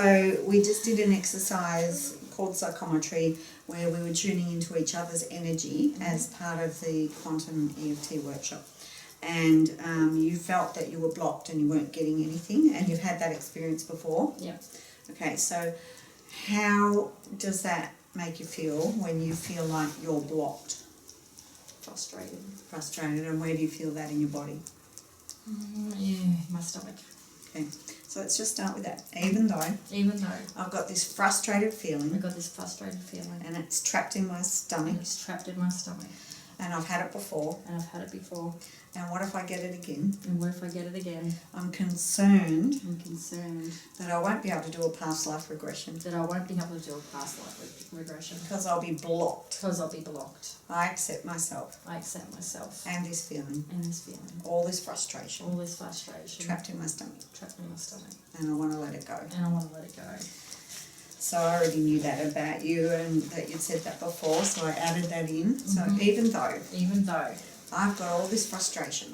So we just did an exercise called psychometry where we were tuning into each other's energy as part of the Quantum EFT workshop. And you felt that you were blocked and you weren't getting anything, and you've had that experience before. Yeah. Okay, so how does that make you feel when you feel like you're blocked? Frustrated. Frustrated, and where do you feel that in your body? Yeah, my stomach. Okay, so let's just start with that. Even though I've got this frustrated feeling, and it's trapped in my stomach, and I've had it before, and what if I get it again? I'm concerned that I won't be able to do a past life regression because I'll be blocked. I accept myself and this feeling, all this frustration trapped in my stomach, and I want to let it go. So I already knew that about you and that you'd said that before, so I added that in. So even though I've got all this frustration,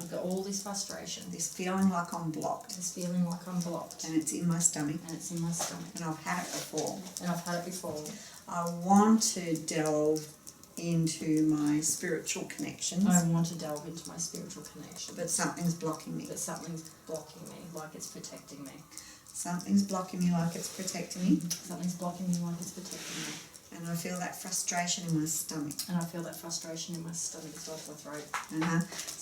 this feeling like I'm blocked, and it's in my stomach, and I've had it before, I want to delve into my spiritual connections. But something's blocking me. Like it's protecting me. Something's blocking me like it's protecting me. Something's blocking me like it's protecting me. And I feel that frustration in my stomach. It's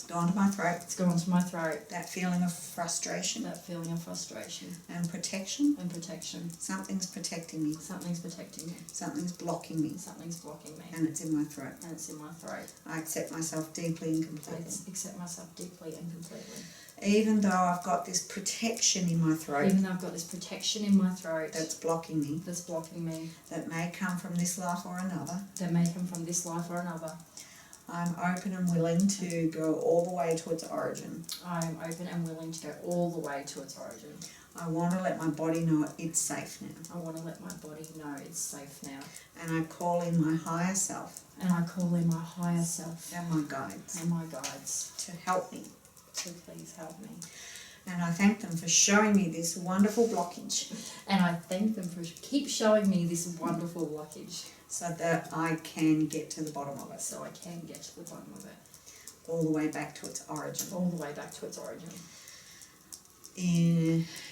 gone to my throat. It's gone to my throat. That feeling of frustration. And protection. Something's protecting me. Something's blocking me. And it's in my throat. I accept myself deeply and completely. Even though I've got this protection in my throat. That's blocking me. That may come from this life or another. I'm open and willing to go all the way to its origin. I want to let my body know it's safe now. And I call in my higher self. And my guides. To help me. So please help me. And I thank them for showing me this wonderful blockage. So that I can get to the bottom of it. All the way back to its origin.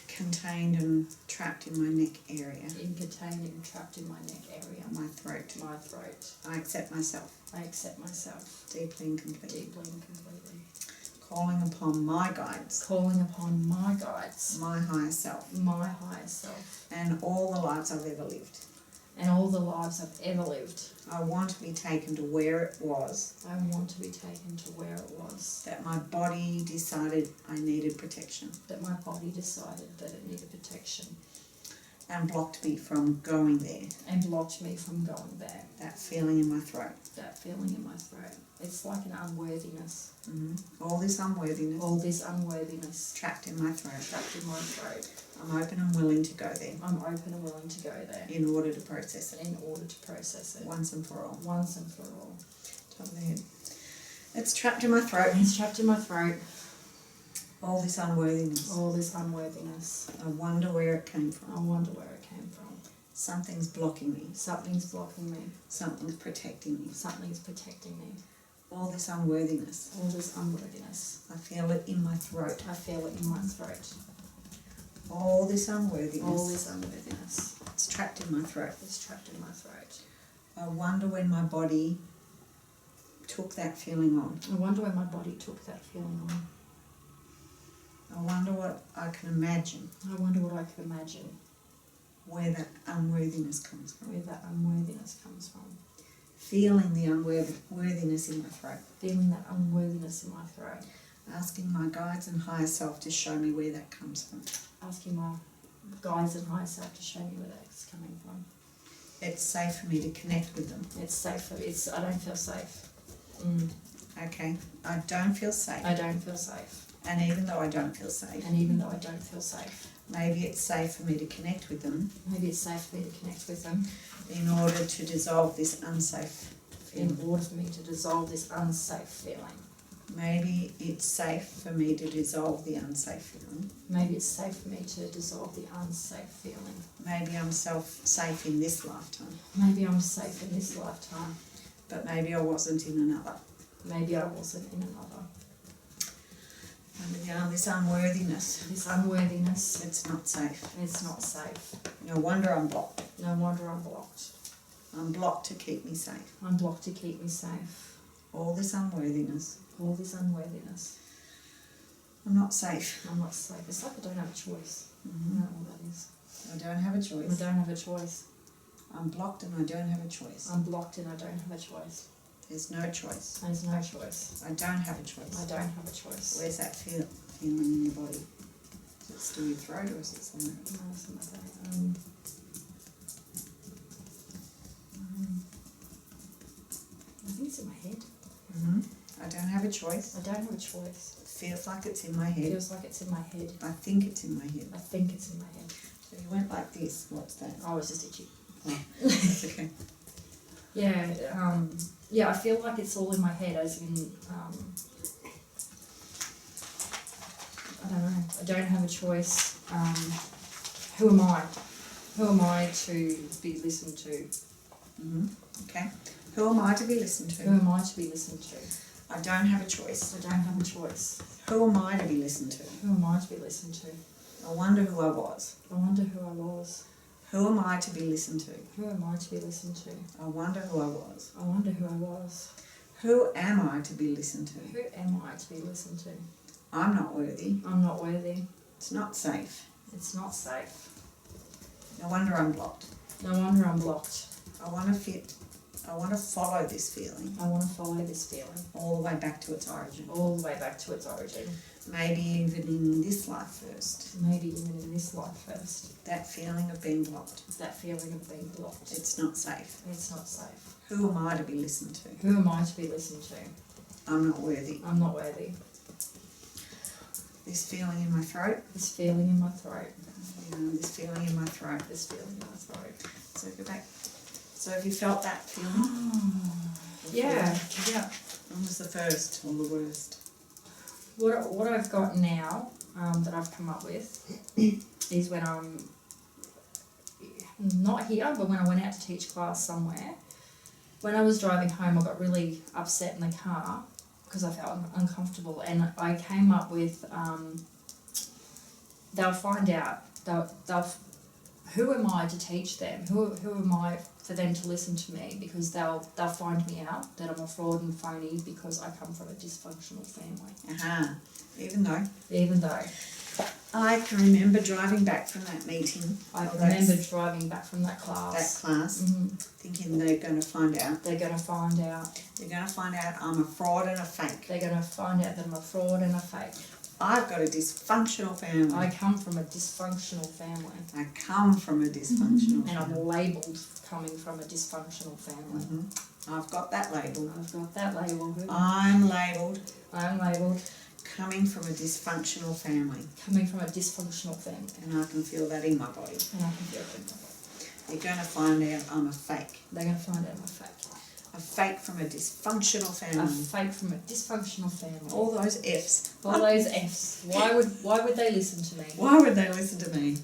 Contained and trapped in my neck area. My throat. I accept myself. Deeply and completely. Calling upon my guides. My higher self. And all the lives I've ever lived. I want to be taken to where it was. That my body decided I needed protection. And blocked me from going there. That feeling in my throat. It's like an unworthiness. All this unworthiness. Trapped in my throat. I'm open and willing to go there. In order to process it. Once and for all. Top of the head. It's trapped in my throat. All this unworthiness. I wonder where it came from. Something's blocking me. Something's protecting me. All this unworthiness. I feel it in my throat. All this unworthiness. It's trapped in my throat. I wonder when my body took that feeling on. I wonder what I can imagine. Where that unworthiness comes from. Feeling the unworthiness in my throat. Asking my guides and higher self to show me where that comes from. It's safe for me to connect with them. I don't feel safe. Okay, I don't feel safe. And even though I don't feel safe. Maybe it's safe for me to connect with them. In order to dissolve this unsafe feeling. Maybe it's safe for me to dissolve the unsafe feeling. Maybe it's safe for me to dissolve the unsafe feeling. Maybe I'm safe in this lifetime. Maybe I'm safe in this lifetime. But maybe I wasn't in another. Maybe I wasn't in another. And this unworthiness. This unworthiness. It's not safe. It's not safe. No wonder I'm blocked. No wonder I'm blocked. I'm blocked to keep me safe. I'm blocked to keep me safe. All this unworthiness. All this unworthiness. I'm not safe. I'm not safe. It's like I don't have a choice. Mm-hmm. I don't know what that is. I don't have a choice. I don't have a choice. I'm blocked and I don't have a choice. I'm blocked and I don't have a choice. There's no choice. There's no choice. I don't have a choice. I don't have a choice. Where's that feeling in your body? Is it still your throat or is it somewhere else? No, it's in my throat. I think it's in my head. Mm-hmm. I don't have a choice. I don't have a choice. It feels like it's in my It head. feels like it's in my head. I think it's in my head. I think it's in my head. So you went like this. What's that? I was just itchy. Oh, that's okay. Yeah, I feel like it's all in my head, as in, I don't know, I don't have a choice. Who am I? Who am I to be listened to? Mm-hmm. Okay. Who am I to be listened to? Who am I to be listened to? I don't have a choice. I don't have a choice. Who am I to be listened to? Who am I to be listened to? I wonder who I was. I wonder who I was. Who am I to be listened to? Who am I to be listened to? I wonder who I was. I wonder who I was. Who am I to be listened to? Who am I to be listened to? I'm not worthy. I'm not worthy. It's not safe. It's not safe. No wonder I'm blocked. No wonder I'm blocked. I want to follow this feeling I want to follow this feeling all the way back to its origin. all the way back to its origin. Maybe even in this life first. Maybe even in this life first. That feeling of being blocked. That feeling of being blocked. It's not safe. It's not safe. Who am I to be listened to? Who am I to be listened to? I'm not worthy. I'm not worthy. This feeling in my throat. This feeling in my throat. This feeling in my throat. This feeling in my throat. So go back. So have you felt that feeling? Yeah. When was the first or the worst? What I've got now, that I've come up with, is when I'm not here, but when I went out to teach class somewhere. When I was driving home, I got really upset in the car because I felt uncomfortable, and I came up with, they'll find out, who am I to teach them? Who am I for them to listen to me? Because they'll find me out that I'm a fraud and phony because I come from a dysfunctional family. Even though I can remember driving back from that meeting. I remember driving back from that class. Thinking they're going to find out. They're going to find out. They're going to find out I'm a fraud and a fake. They're going to find out that I'm a fraud and a fake. I've got a dysfunctional family. I come from a dysfunctional family. I come from a dysfunctional family. And I'm labelled coming from a dysfunctional family. I've got that label. I've got that label. I'm labelled. I'm labelled coming from a dysfunctional family. Coming from a dysfunctional family. And I can feel that in my body. And I can feel it in my body. They're going to find out I'm a fake. They're going to find out I'm a fake. A fake from a dysfunctional family. A fake from a dysfunctional family. All those Fs. All those Fs. Why would they listen to me? Why would they listen to me?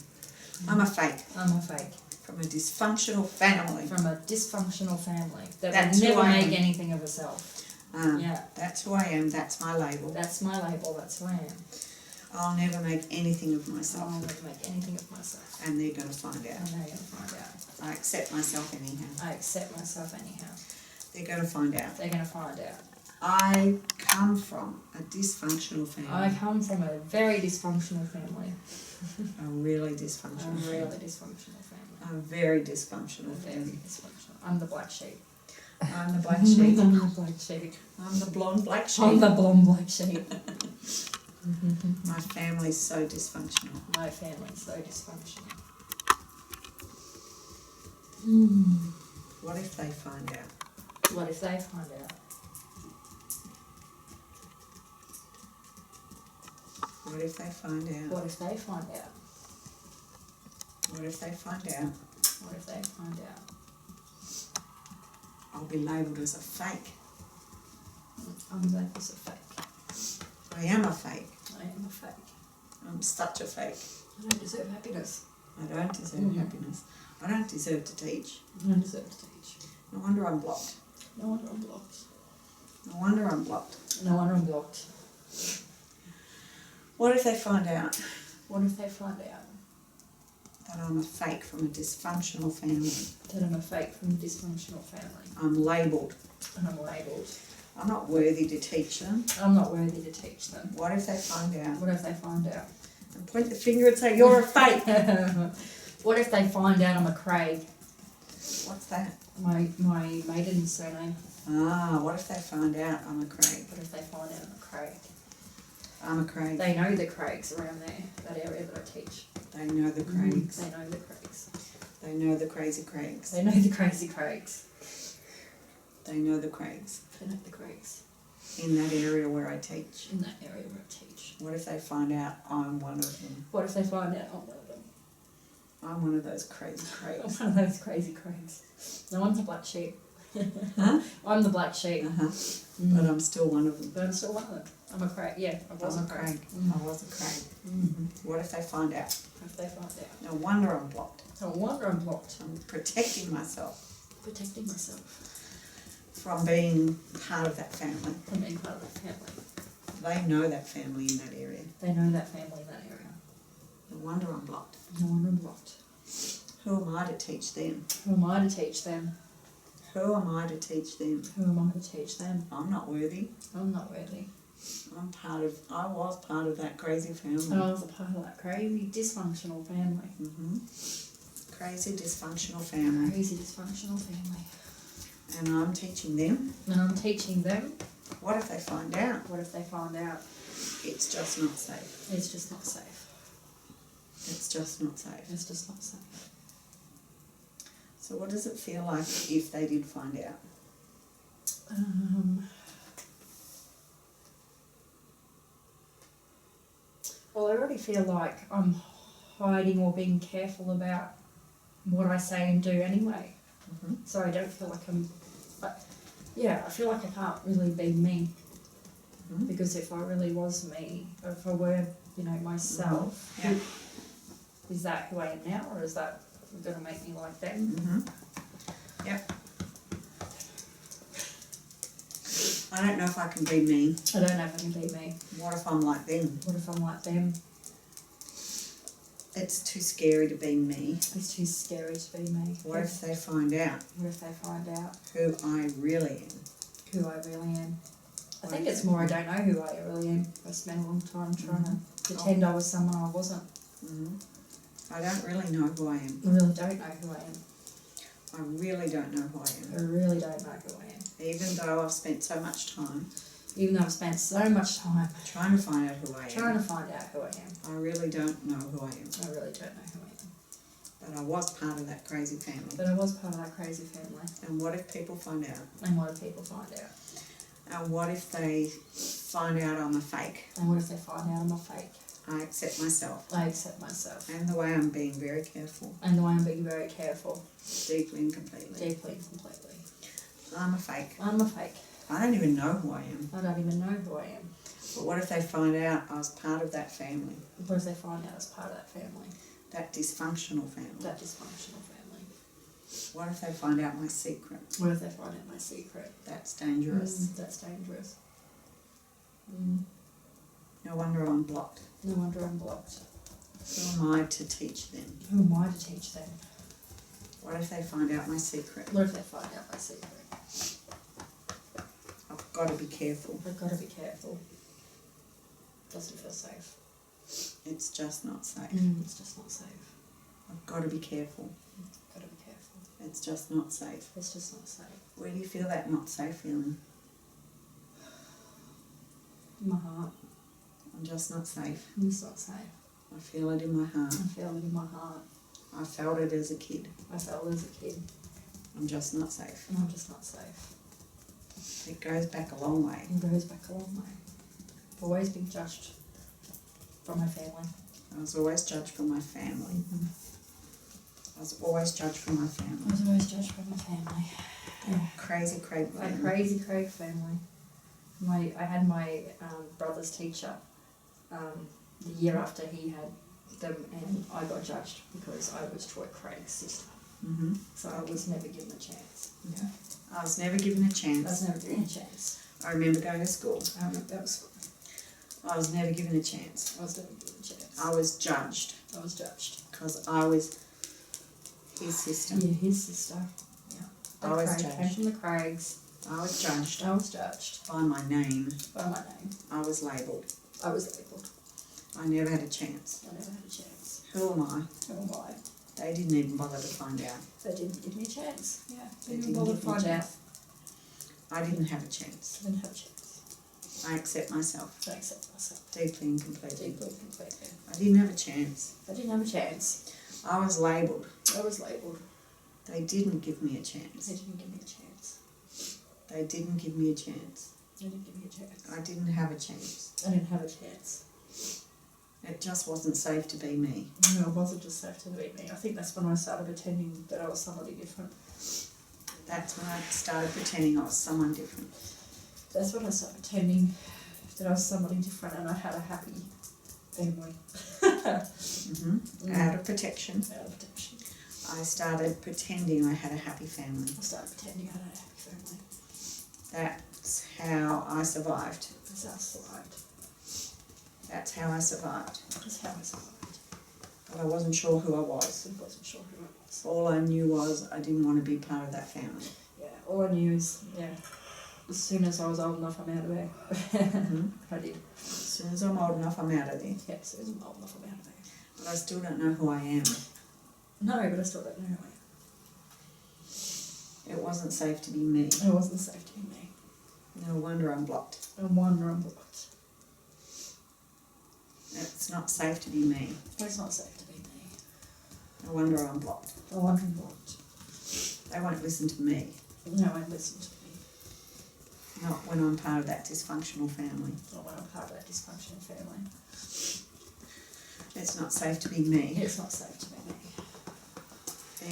I'm a fake. I'm a fake. From a dysfunctional family. From a dysfunctional family. That That's would never who I make am. anything of herself. Yeah. That's who I am. That's my label. That's my label. That's who I am. I'll never make anything of myself. I'll never make anything of myself. And they're going to find out. And they're going to find out. I accept myself anyhow. I accept myself anyhow. They're going to find out. They're going to find out. I come from a dysfunctional family. I come from a very dysfunctional family. A really dysfunctional family. A really dysfunctional family. A very dysfunctional family. Very dysfunctional. I'm the black sheep. I'm the black sheep. I'm the black sheep. I'm the blonde black sheep. I'm the blonde black sheep. My family's so dysfunctional. My family's so dysfunctional. What if they find out? What if they find out? What if they find out? What if they find out? What if they find out? What if they find out? I'll be labelled as a fake. I'm labelled as a fake. I am a fake. I am a fake. I'm such a fake. I don't deserve happiness. I don't deserve happiness. I don't deserve to teach. I don't deserve to teach. No wonder I'm blocked. No wonder I'm blocked. No wonder I'm blocked. No wonder I'm blocked. What if they find out What if they find out that I'm a fake from a dysfunctional family? that I'm a fake from a dysfunctional family? I'm labelled. And I'm labelled. I'm not worthy to teach them. I'm not worthy to teach them. What if they find out? What if they find out? And point the finger and say, you're a fake. What if they find out I'm a Craig? What's that? My maiden surname. What if they find out I'm a Craig? What if they find out I'm a Craig? I'm a Craig. They know the Craigs around there, that area that I teach. They know the Craigs. They know the Craigs. They know the crazy Craigs. They know the crazy Craigs. They know the Craigs. They know the Craigs. In that area where I teach. In that area where I teach. What if they find out I'm one of them? What if they find out I'm one of them? I'm one of those crazy Craigs. I'm one of those crazy Craigs. No one's a black sheep. Huh? I'm the black sheep. But I'm still one of them. But I'm still one of them. I'm a Craig. Yeah, I was I'm a Craig. I was a Craig. What if they find out? What if they find out? No wonder I'm blocked. No wonder I'm blocked. I'm protecting myself Protecting myself from being part of that family. from being part of that family. They know that family in that area. They know that family in that area. No wonder I'm blocked. No wonder I'm blocked. Who am I to teach them? Who am I to teach them? Who am I to teach them? Who am I to teach them? I'm not worthy. I'm not worthy. I was part of that crazy family. And I was a part of that crazy dysfunctional family. Crazy dysfunctional family. Crazy dysfunctional family. And I'm teaching them. And I'm teaching them. What if they find out? What if they find out? It's just not safe. It's just not safe. It's just not safe. It's just not safe. So what does it feel like if they did find out? Well, I already feel like I'm hiding or being careful about what I say and do anyway. So I don't feel like I feel like I can't really be me. Because if I really was me, or if I were, myself, is that who I am now, or is that going to make me like them? Yep. I don't know if I can be me. I don't know if I can be me. What if I'm like them? What if I'm like them? It's too scary to be me. It's too scary to be me. What if they find out What if they find out who I really am? who I really am? I think it's more I don't know who I really am. I spent a long time trying to pretend I was someone I wasn't. I don't really know who I am. I really don't know who I am. I really don't know who I am. I really don't know who I am. Even though I've spent so much time Even though I've spent so much time trying to find out who I am. trying to find out who I am. I really don't know who I am. I really don't know who I am. But I was part of that crazy family. But I was part of that crazy family. And what if people find out? And what if people find out? And what if they find out I'm a fake? And what if they find out I'm a fake? I accept myself. I accept myself. And the way I'm being very careful. And the way I'm being very careful. Deeply and completely. Deeply and completely. I'm a fake. I'm a fake. I don't even know who I am. I don't even know who I am. But what if they find out I was part of that family? What if they find out I was part of that family? That dysfunctional family? That dysfunctional family. What if they find out my secret? What if they find out my secret? That's dangerous. That's dangerous. No wonder I'm blocked. No wonder I'm blocked. Who am I to teach them? Who am I to teach them? What if they find out my secret? What if they find out my secret? I've got to be careful. I've got to be careful. Doesn't feel safe. It's just not safe. It's just not safe. I've got to be careful. Got to be careful. It's just not safe. It's just not safe. Where do you feel that not safe feeling? In my heart. I'm just not safe. It's not safe. I feel it in my heart. I feel it in my heart. I felt it as a kid. I felt it as a kid. I'm just not safe. And I'm just not safe. It goes back a long way. It goes back a long way. I've always been judged from my family. I was always judged from my family. I was always judged from my family. I was always judged from my family. Yeah. Crazy Craig My family. crazy Craig family. I had my brother's teacher the year after he had them, and I got judged because I was Troy Craig's sister. Mm-hmm. So I was never given a chance. Okay. I was never given a I chance. was never given a chance. I remember going to school. I remember that was school. I was never given a chance. I was never given a chance. I was judged I was judged. because I was his sister. Yeah, his sister. Yeah. I was Craig came judged. from the Craigs. I was judged I was judged by my name. by my name. I was labelled. I was labelled. I never had a chance. I never had a chance. Who am I? Who am I? They didn't even bother to find out. They didn't give me a chance. Yeah. They They didn't didn't bother to give me a find out. chance. I didn't have a chance. I didn't have a chance. I accept myself I accept myself. deeply and completely. Deeply, completely. I didn't have a chance. I didn't have a chance. I was labelled. I was labelled. They didn't give me a They chance. didn't give me a chance. They didn't give me a chance. They didn't give me a chance. I didn't have a chance. I didn't have a chance. It just wasn't safe to be me. No, it wasn't just safe to be me. I think that's when I started pretending that I was somebody different. That's when I started pretending I was someone different. That's when I started pretending that I was somebody different and I had a happy family. Mm-hmm. Out of protection, Out of protection. I started pretending I had a happy family. I started pretending I had a happy family. That's how I survived. That's how I survived. That's how I survived. That's how I survived. But I wasn't sure who I was. I wasn't sure who I was. All I knew was I didn't want to be part of that family. Yeah, all I knew is, as soon as I was old enough, I'm out of there. Mm-hmm. I did. As soon as I'm old enough, I'm out of there. Yeah, as soon as I'm old enough, I'm out of there. But I still don't know who I am. No, but I still don't know who I am. It wasn't safe to be me. It wasn't safe to be me. No wonder I'm blocked. No wonder I'm blocked. It's not safe to be me. It's not safe to be me. No wonder I'm blocked. No wonder I'm blocked. They won't listen to me. No one listened to me. Not when I'm part of that dysfunctional family. Not when I'm part of that dysfunctional family. It's not safe to be me. It's not safe to be me.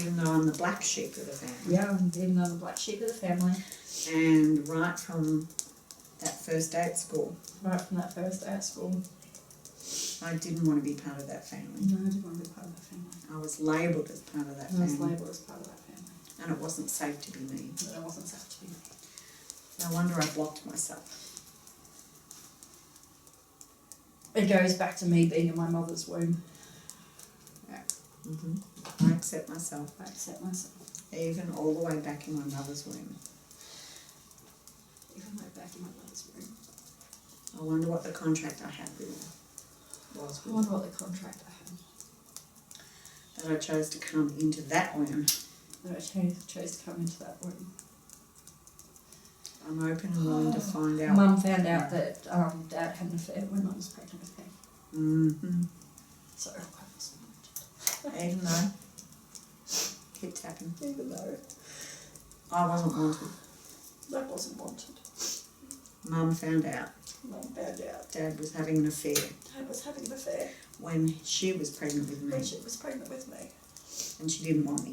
Even though I'm the black sheep of the family. Yeah, I'm even though I'm the black sheep of the family. And right from that first day at school, Right from that first day at school. I didn't want to be part of that family. No, I didn't want to be part of that family. I was labelled as part of that I was family. labelled as part of that family. And it wasn't safe to be me. But it wasn't safe to be me. No wonder I blocked myself. It goes back to me being in my mother's womb. Mm-hmm. I accept myself. I accept myself. Even all the way back in my mother's womb. Even way back in my mother's womb. I wonder what the contract I had with was. I wonder what the contract I had. That I chose to come into that womb. That I chose to come into that womb. I'm open and willing to find out. Mum found out that Dad had an affair when I was pregnant with him. Mm-hmm. So I wasn't wanted. Even though, keep tapping. Even though I wasn't wanted. that wasn't wanted. Mum found out. Mum found out Dad was having an affair Dad was having an affair when she was pregnant with when me, she was pregnant with me. and she didn't want me.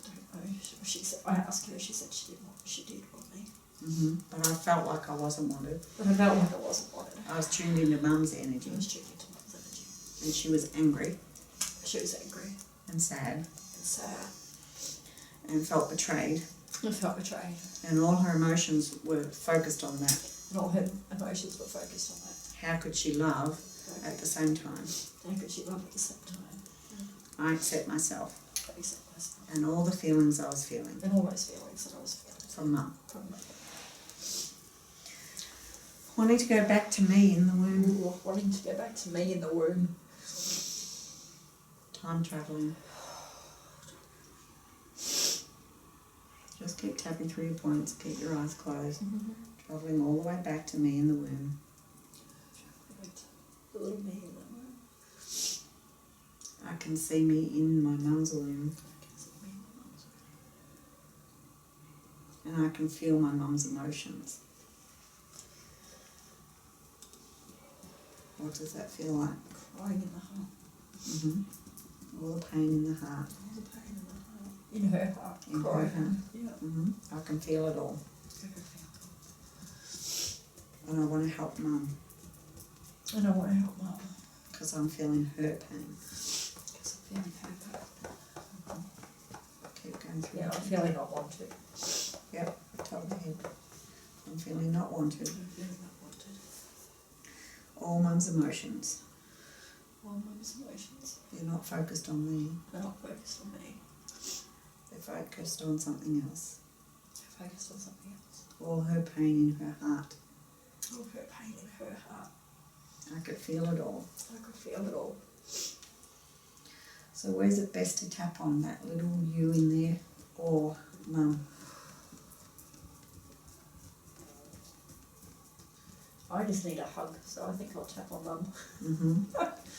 I don't know. She said, I asked her, she said she did want me. Mm-hmm. But I felt like I wasn't wanted. But I felt like I wasn't wanted. I was tuned into Mum's energy, I was tuned into Mum's energy. and she was angry She was angry and sad and sad and felt betrayed, and felt betrayed. and all her emotions were focused on that. And all her emotions were focused on that. How could she love at the same time? How could she love at the same time? I accept myself I accept myself. and all the feelings I was feeling And all those feelings that I was feeling from Mum. from Mum. Wanting to go back to me in the womb. Ooh, wanting to go back to me in the womb. Time travelling. Just keep tapping through your points, keep your eyes closed. Travelling all the way back to me in the womb. The little me in the womb. I can see me in my mum's womb, I can see me in my mum's womb. and I can feel my mum's emotions. What does that feel like? Crying in the heart. Mm-hmm. All the pain in the heart. All the pain in the heart. In her heart. In her crying. heart. Yeah. Mm-hmm. I can feel it all. I can feel And I want to help Mum. And I want to help Mum. Because I'm feeling her pain. Because I'm feeling her pain. Keep going through. Yeah, I'm feeling not wanted. Yep, top of the head. I'm feeling not wanted. I'm feeling not wanted. All Mum's emotions. All Mum's emotions. They're not focused on me. They're not focused on me. They're focused on something else. They're focused on something else. All her pain in her heart. All her pain in her heart. I could feel it all. I could feel it all. So where's it best to tap on? That little you in there or Mum? I just need a hug, so I think I'll tap on Mum. Mm-hmm.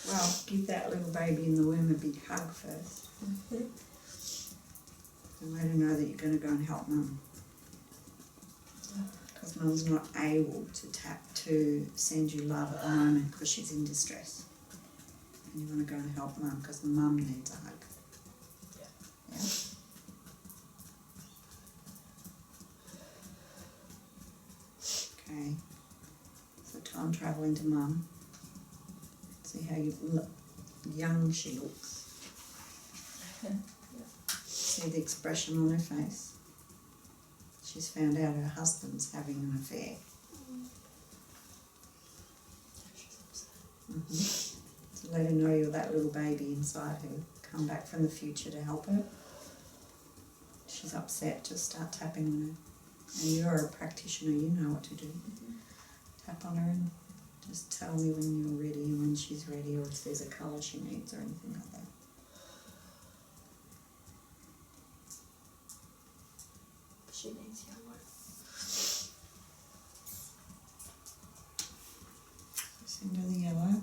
Well, give that little baby in the womb a big hug first. And let her know that you're going to go and help Mum. Because Mum's not able to send you love at the moment because she's in distress. And you want to go and help Mum because Mum needs a hug. Yeah? Okay. So time travelling to Mum. See how young she looks. See the expression on her face. She's found out her husband's having an affair. Mm-hmm. So let her know you're that little baby inside her. Come back from the future to help her. She's upset, just start tapping on her. And you're a practitioner, you know what to do. Tap on her and just tell me when you're ready and when she's ready, or if there's a colour she needs or anything like that. She needs yellow. Send her the yellow.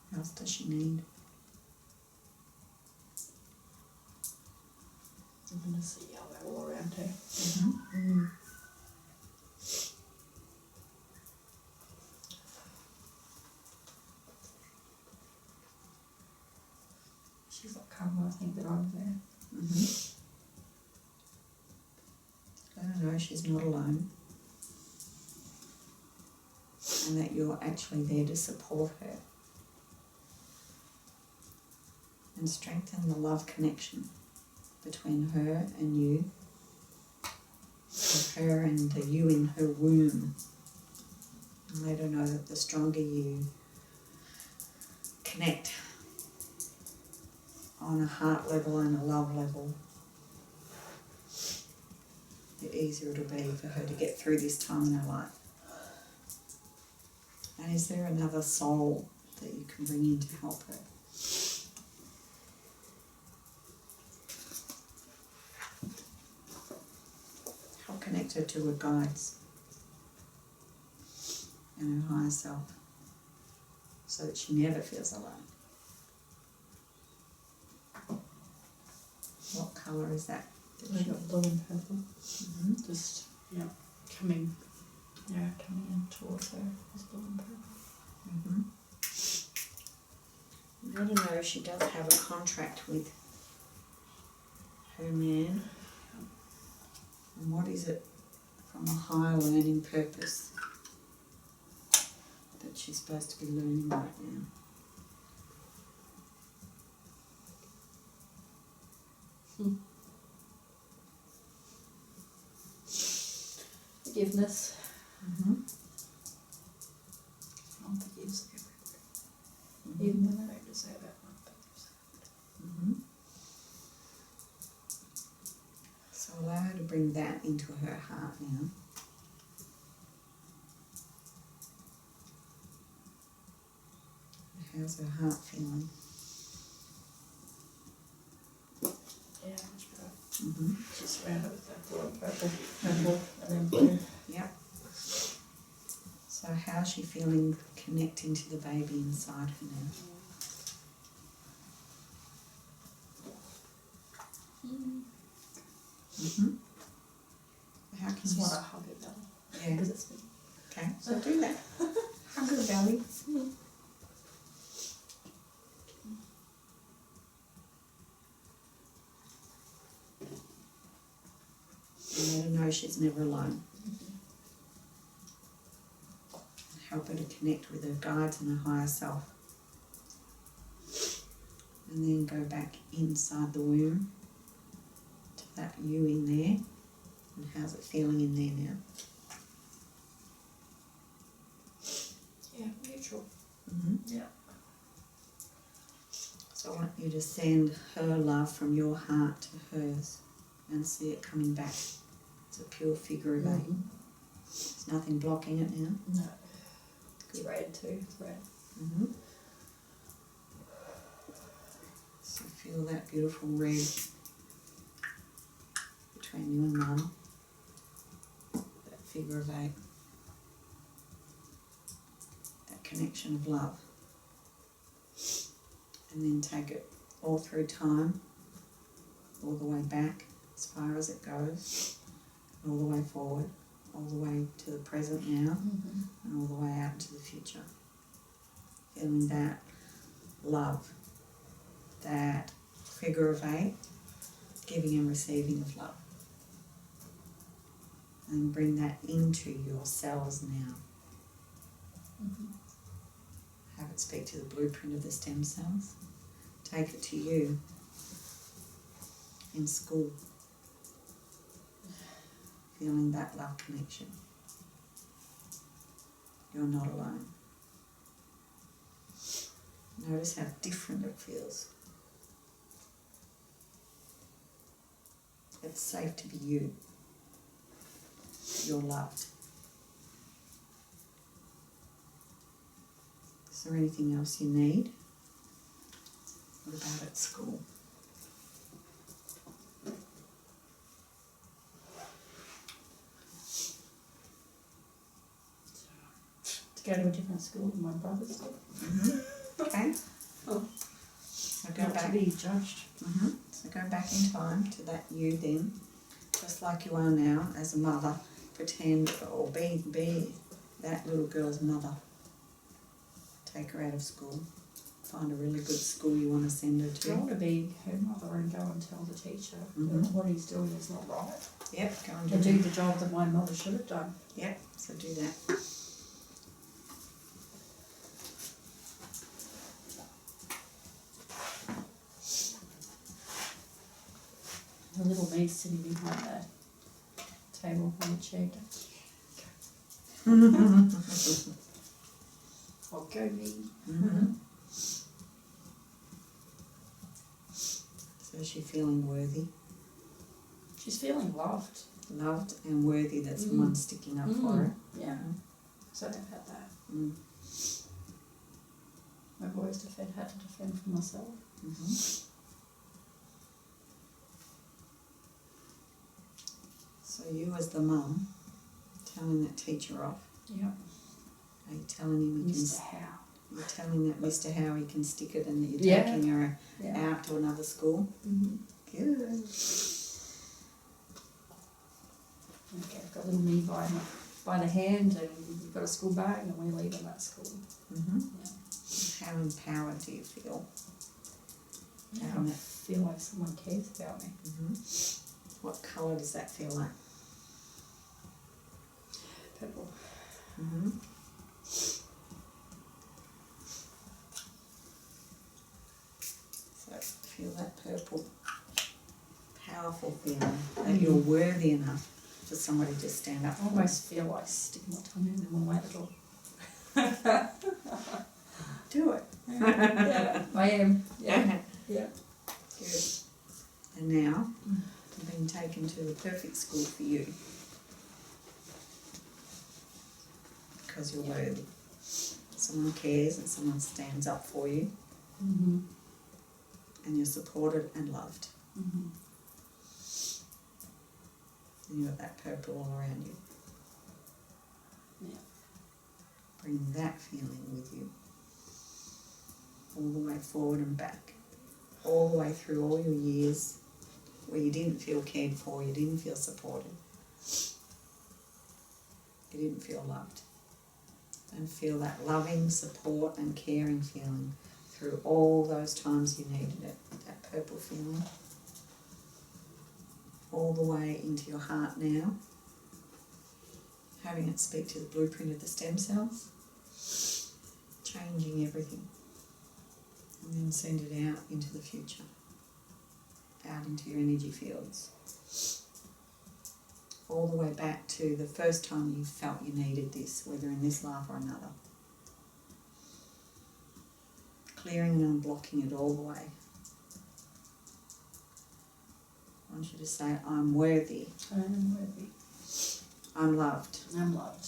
What else does she need? I'm going to see yellow all around her. Mm-hmm. She's not come, I think that I'm there. Mm-hmm. Let her know she's not alone. And that you're actually there to support her. And strengthen the love connection between her and you, or her and the you in her womb. And let her know that the stronger you connect on a heart level and a love level, the easier it'll be for her to get through this time in her life. And is there another soul that you can bring in to help her? Help connect her to her guides and her higher self so that she never feels alone. What colour is that? I got blue and purple. Mm-hmm. Just, coming in towards her is blue and purple. Mm-hmm. I don't know if she does have a contract with her man. And what is it from a higher learning purpose that she's supposed to be learning right now? Forgiveness. Mm-hmm. I'll forgive everything. Even when I don't deserve it, I'll forgive. Mm-hmm. So allow her to bring that into her heart now. How's her heart feeling? Yeah, much better. Mm-hmm. She's surrounded with that blue and purple, and then blue. Yep. So how's she feeling connecting to the baby inside her now. How can Just you... want to hug her belly. Yeah. Because it's big. Okay, so do that. Hug her belly. And let her know she's never alone. Help her to connect with her guides and her higher self. And then go back inside the womb to that you in there. And how's it feeling in there now? Yeah, neutral. Yeah. So I want you to send her love from your heart to hers and see it coming back. It's a pure figure of 8. There's nothing blocking it now. No. It's red too. It's red. So feel that beautiful red between you and Mum. That figure of 8. That connection of love. And then take it all through time, all the way back as far as it goes, all the way forward, all the way to the present now, and all the way out into the future. Feeling that love, that figure of 8, giving and receiving of love. And bring that into your cells now. Have it speak to the blueprint of the stem cells. Take it to you in school. Feeling that love connection. You're not alone. Notice how different it feels. It's safe to be you. You're loved. Is there anything else you need? What about at school? To go to a different school than my brother's school. Okay. Oh. So go Not back. to be judged. So go back in time to that you then, just like you are now as a mother. Pretend or be that little girl's mother. Take her out of school. Find a really good school you want to send her I to. want to be her mother and go and tell the teacher that what he's doing is not right. Yep, go and To do the job that my mother should have done. Yep, so do that. The little me sitting behind the table on the chair. I'll go me. So is she feeling worthy? She's feeling loved. Loved and worthy that someone's sticking up for her. Yeah. So I've had that. I've always had to defend for myself. So you as the mum, telling that teacher off. Yeah. Are you telling him he Mr. can? Howe. You're telling that Mr. Howe he can stick it and that you're taking her out to another school. Good. Okay, I've got little me by the hand, and we've got a school bag, and we leave in that school. How empowered do you feel? Yeah, I feel like someone cares about me. What colour does that feel like? Purple. So feel that purple, powerful feeling that you're worthy enough for somebody to stand up I for you. almost feel like sticking my tongue in them on my little. Do it. Yeah, I am. Yeah. Yeah. Good. And now you've been taken to the perfect school for you. Because you're worthy. Someone cares and someone stands up for you. And you're supported and loved. And you have that purple all around you. Yeah. bring that feeling with you all the way forward and back, all the way through all your years where you didn't feel cared for, you didn't feel supported, you didn't feel loved. And feel that loving support and caring feeling through all those times you needed it, that purple feeling, all the way into your heart now, having it speak to the blueprint of the stem cells, changing everything, and then send it out into the future, out into your energy fields, all the way back to the first time you felt you needed this, whether in this life or another. Clearing and unblocking it all the way. I want you to say, I'm worthy. I am worthy. I'm loved. I'm loved.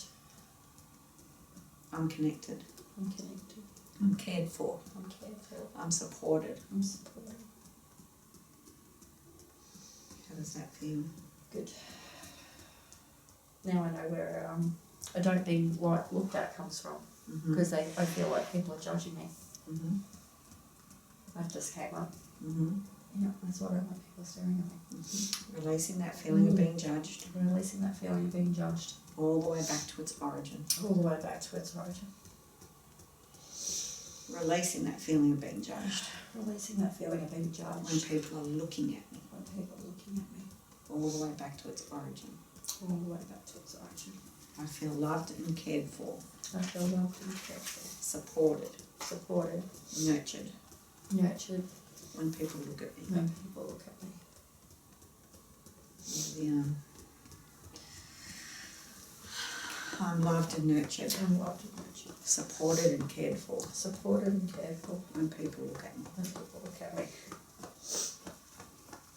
I'm connected. I'm connected. I'm cared for. I'm cared for. I'm supported. I'm supported. How does that feel? Good. Now I know where I don't being looked at comes from, because I feel like people are judging me. That just came up. Yeah, that's why I don't want people staring at me. Releasing that feeling of being judged. Releasing that feeling of being judged. All the way back to its origin. All the way back to its origin. Releasing that feeling of being judged. Releasing that feeling of being judged. When people are looking at me. When people are looking at me. All the way back to its origin. All the way back to its origin. I feel loved and cared for. I feel loved and cared for. Supported. Supported. Nurtured. Nurtured. When people look at me. When people look at me. I'm loved and nurtured. I'm loved and nurtured. Supported and cared for. Supported and cared for. When people look at me. When people look at me.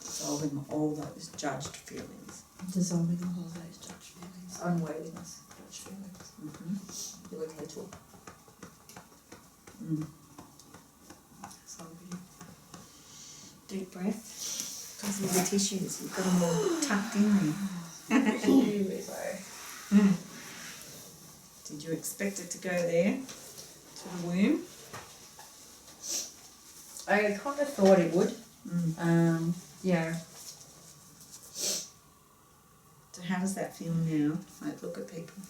Dissolving all those judged feelings. Dissolving all those judged feelings. Unworthiness. Judged feelings. Feeling little. Deep breath. Just with the tissues, you've got them all tucked in there. Here we go. Did you expect it to go there? To the womb? I kind of thought it would. Yeah. So how does that feel now? Like, look at people.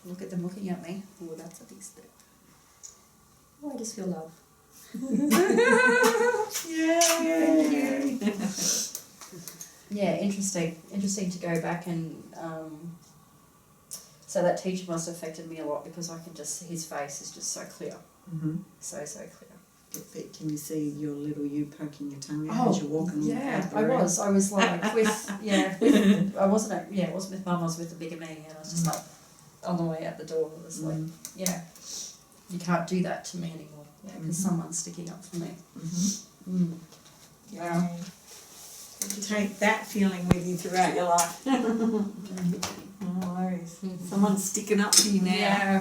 Look at them looking at me. Oh, that's a big step. Oh, I just feel love. Yay! Yeah, interesting. Interesting to go back and so that teacher must have affected me a lot, because I can just see his face is just so clear. So clear. Can you see your little you poking your tongue out as you're walking? Yeah, I was like with I wasn't with Mum, I was with the bigger me, and I was just like on the way out the door. It was like, yeah, you can't do that to me anymore. Yeah, because someone's sticking up for me. Yeah. Take that feeling with you throughout your life. No worries. Someone's sticking up for you now. Yeah.